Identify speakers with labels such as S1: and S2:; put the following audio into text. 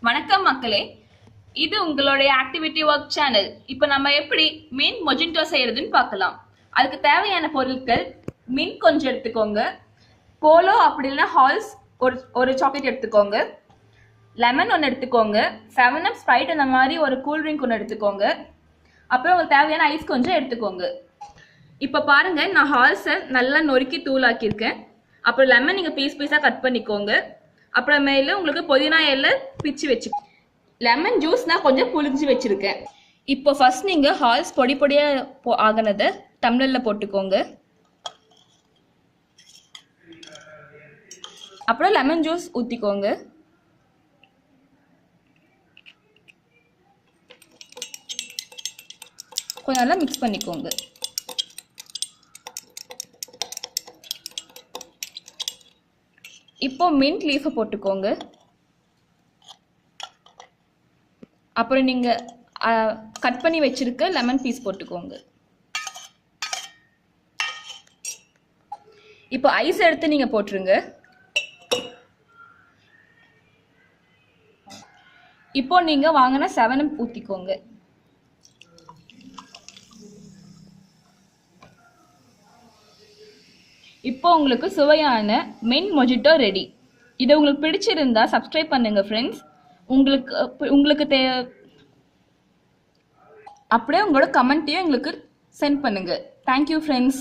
S1: வணக்கம் மக்களே, இது உங்களுடைய ஆக்டிவிட்டி ஒர்க் சேனல். இப்போ நம்ம எப்படி மின்ட் மொஜிட்டோ செய்யறதுன்னு பார்க்கலாம். அதுக்கு தேவையான பொருட்கள், மின்ட் கொஞ்சம் எடுத்துக்கோங்க, போலோ அப்படி இல்லைன்னா ஹால்ஸ் ஒரு சாக்லேட் எடுத்துக்கோங்க, லெமன் ஒன்று எடுத்துக்கோங்க, 7up ஸ்ப்ரைட் அந்த மாதிரி ஒரு கூல்ட்ரிங்க் ஒன்று எடுத்துக்கோங்க, அப்புறம் உங்களுக்கு தேவையான ஐஸ் கொஞ்சம் எடுத்துக்கோங்க. இப்போ பாருங்க, நான் ஹால்ஸை நல்லா நொறுக்கி தூளாக்கியிருக்கேன். அப்புறம் லெமன் நீங்கள் பீஸ் பீஸாக கட் பண்ணிக்கோங்க. அப்புறமேல உங்களுக்கு புதினா இலை பிச்சு வச்சு, லெமன் ஜூஸ் நான் கொஞ்சம் புளிஞ்சு வச்சிருக்கேன். இப்போ ஃபர்ஸ்ட் நீங்க ஹால்ஸ் பொடி பொடியா ஆகினதை டம்ளர்ல போட்டுக்கோங்க. அப்புறம் லெமன் ஜூஸ் ஊத்திக்கோங்க. கொஞ்சம் நல்லா மிக்ஸ் பண்ணிக்கோங்க. இப்போ மின்ட் லீஃபை போட்டுக்கோங்க. அப்புறம் நீங்க கட் பண்ணி வச்சிருக்க லெமன் பீஸ் போட்டுக்கோங்க. இப்போ ஐஸ் எடுத்து நீங்க போட்டுருங்க. இப்போ நீங்க வாங்கின 7up ஊத்திக்கோங்க. இப்போ உங்களுக்கு சுவையான மின்ட் மொஜிட்டோ ரெடி. இது உங்களுக்கு பிடிச்சிருந்தா சப்ஸ்கிரைப் பண்ணுங்க ஃப்ரெண்ட்ஸ். உங்களுக்கு அப்படியே உங்களோட கமெண்ட்டையும் எங்களுக்கு சென்ட் பண்ணுங்க. Thank you friends.